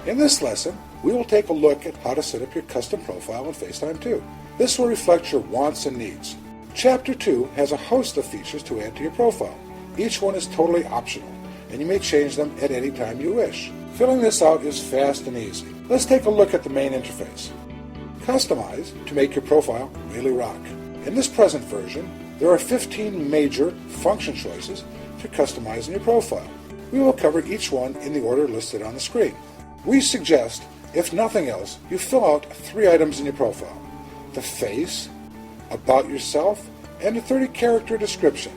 In this lesson, we will take a look at how to set up your custom profile in FaceTime 2. This will reflect your wants and needs. Chapter 2 has a host of features to add to your profile. Each one is totally optional, and you may change them at any time you wish. Filling this out is fast and easy. Let's take a look at the main interface. Customize to make your profile really rock. In this present version, there are 15 major function choices for customizing your profile. We will cover each one in the order listed on the screen. We suggest, if nothing else, you fill out 3 items in your profile: the face, about yourself, and a 30-character description.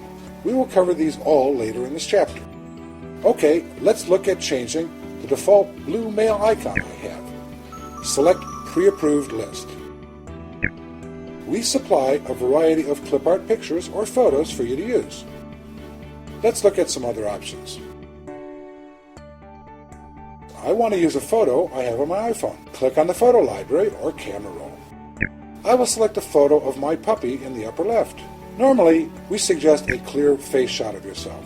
We will cover these all later in this chapter. Okay, let's look at changing the default blue mail icon I have. Select Pre-Approved List. We supply a variety of clip art pictures or photos for you to use. Let's look at some other options. I want to use a photo I have on my iPhone. Click on the photo library or camera roll. I will select a photo of my puppy in the upper left. Normally, we suggest a clear face shot of yourself.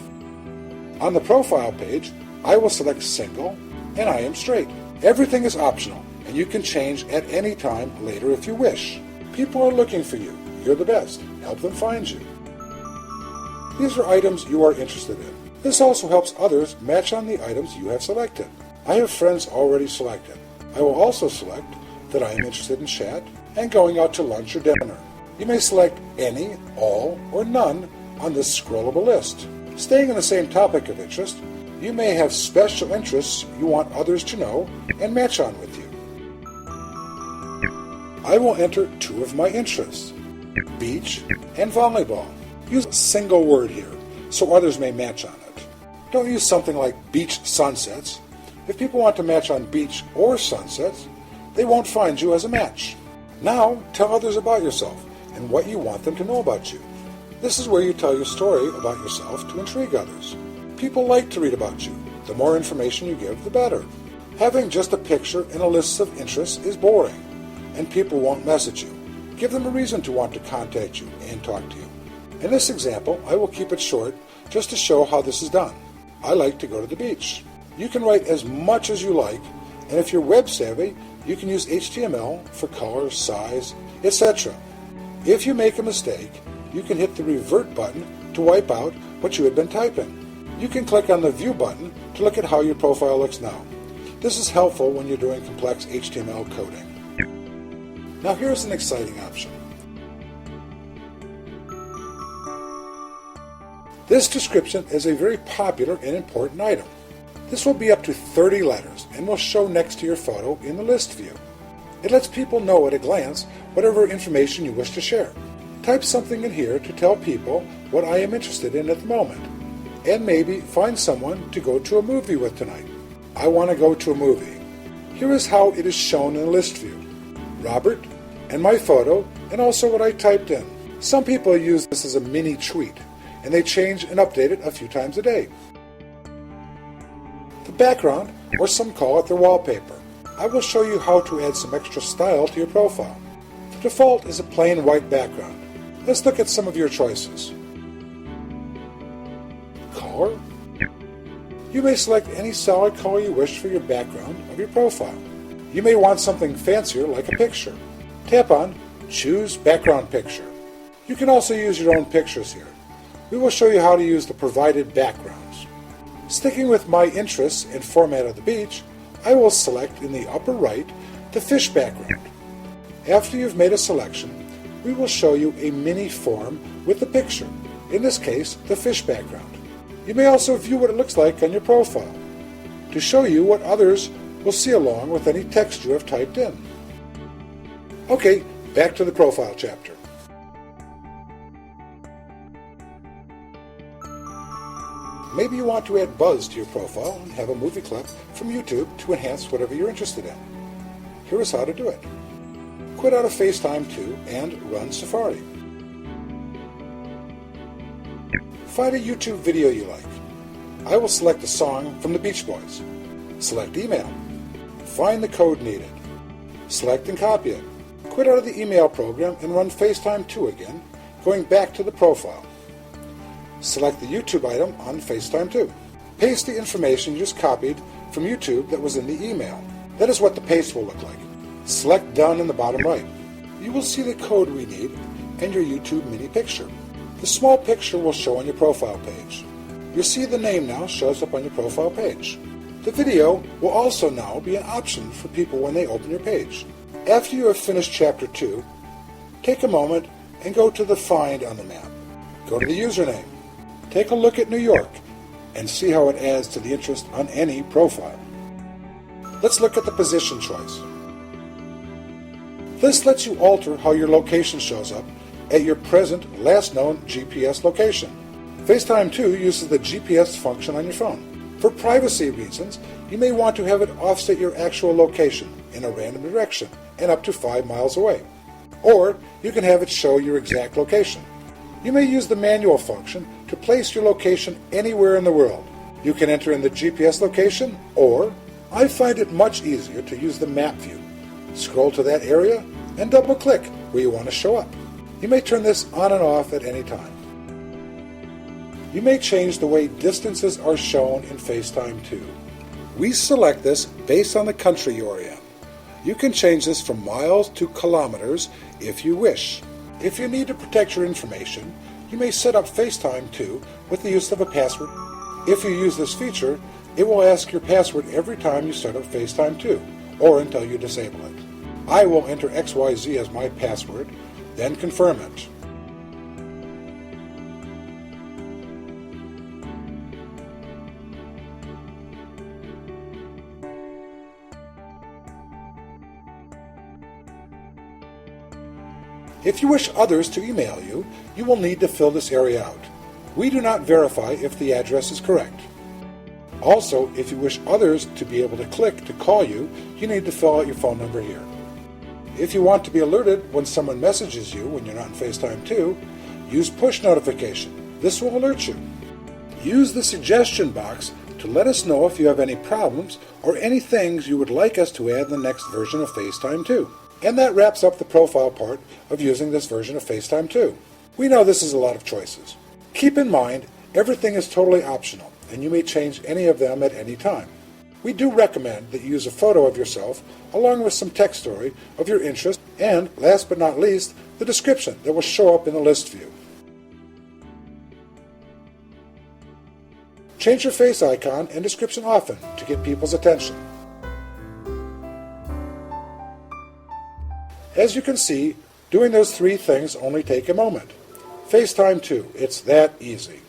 On the profile page, I will select single and I am straight. Everything is optional, and you can change at any time later if you wish. People are looking for you. You're the best. Help them find you. These are items you are interested in. This also helps others match on the items you have selected. I have friends already selected. I will also select that I am interested in chat and going out to lunch or dinner. You may select any, all, or none on this scrollable list. Staying in the same topic of interest, you may have special interests you want others to know and match on with you. I will enter 2 of my interests: beach and volleyball. Use a single word here so others may match on it. Don't use something like beach sunsets. If people want to match on beach or sunsets, they won't find you as a match. Now, tell others about yourself and what you want them to know about you. This is where you tell your story about yourself to intrigue others. People like to read about you. The more information you give, the better. Having just a picture and a list of interests is boring, and people won't message you. Give them a reason to want to contact you and talk to you. In this example, I will keep it short just to show how this is done. I like to go to the beach. You can write as much as you like, and if you're web savvy, you can use HTML for color, size, etc. If you make a mistake, you can hit the revert button to wipe out what you had been typing. You can click on the view button to look at how your profile looks now. This is helpful when you're doing complex HTML coding. Now here's an exciting option. This description is a very popular and important item. This will be up to 30 letters and will show next to your photo in the list view. It lets people know at a glance whatever information you wish to share. Type something in here to tell people what I am interested in at the moment, and maybe find someone to go to a movie with tonight. I want to go to a movie. Here is how it is shown in the list view. Robert, and my photo, and also what I typed in. Some people use this as a mini tweet, and they change and update it a few times a day. The background, or some call it their wallpaper. I will show you how to add some extra style to your profile. The default is a plain white background. Let's look at some of your choices. Color. You may select any solid color you wish for your background of your profile. You may want something fancier like a picture. Tap on Choose Background Picture. You can also use your own pictures here. We will show you how to use the provided backgrounds. Sticking with my interests and format of the beach, I will select in the upper right the fish background. After you've made a selection, we will show you a mini form with the picture, in this case the fish background. You may also view what it looks like on your profile to show you what others will see along with any text you have typed in. Okay, back to the profile chapter. Maybe you want to add buzz to your profile and have a movie clip from YouTube to enhance whatever you're interested in. Here is how to do it. Quit out of FaceTime 2 and run Safari. Find a YouTube video you like. I will select a song from the Beach Boys. Select email. Find the code needed. Select and copy it. Quit out of the email program and run FaceTime 2 again, going back to the profile. Select the YouTube item on FaceTime 2. Paste the information you just copied from YouTube that was in the email. That is what the paste will look like. Select Done in the bottom right. You will see the code we need and your YouTube mini picture. The small picture will show on your profile page. You'll see the name now shows up on your profile page. The video will also now be an option for people when they open your page. After you have finished Chapter 2, take a moment and go to the Find on the map. Go to the username. Take a look at New York and see how it adds to the interest on any profile. Let's look at the position choice. This lets you alter how your location shows up at your present last known GPS location. FaceTime2 uses the GPS function on your phone. For privacy reasons, you may want to have it offset your actual location in a random direction and up to 5 miles away. Or you can have it show your exact location. You may use the manual function to place your location anywhere in the world. You can enter in the GPS location, or I find it much easier to use the map view. Scroll to that area and double-click where you want to show up. You may turn this on and off at any time. You may change the way distances are shown in FaceTime2. We select this based on the country you are in. You can change this from miles to kilometers if you wish. If you need to protect your information, you may set up FaceTime2 with the use of a password. If you use this feature, it will ask your password every time you set up FaceTime2, or until you disable it. I will enter XYZ as my password, then confirm it. If you wish others to email you, you will need to fill this area out. We do not verify if the address is correct. Also, if you wish others to be able to click to call you, you need to fill out your phone number here. If you want to be alerted when someone messages you when you're not in FaceTime2, use push notification. This will alert you. Use the suggestion box to let us know if you have any problems or any things you would like us to add in the next version of FaceTime2. And that wraps up the profile part of using this version of FaceTime2. We know this is a lot of choices. Keep in mind, everything is totally optional, and you may change any of them at any time. We do recommend that you use a photo of yourself along with some text story of your interest and, last but not least, the description that will show up in the list view. Change your face icon and description often to get people's attention. As you can see, doing those 3 things only take a moment. FaceTime2, it's that easy.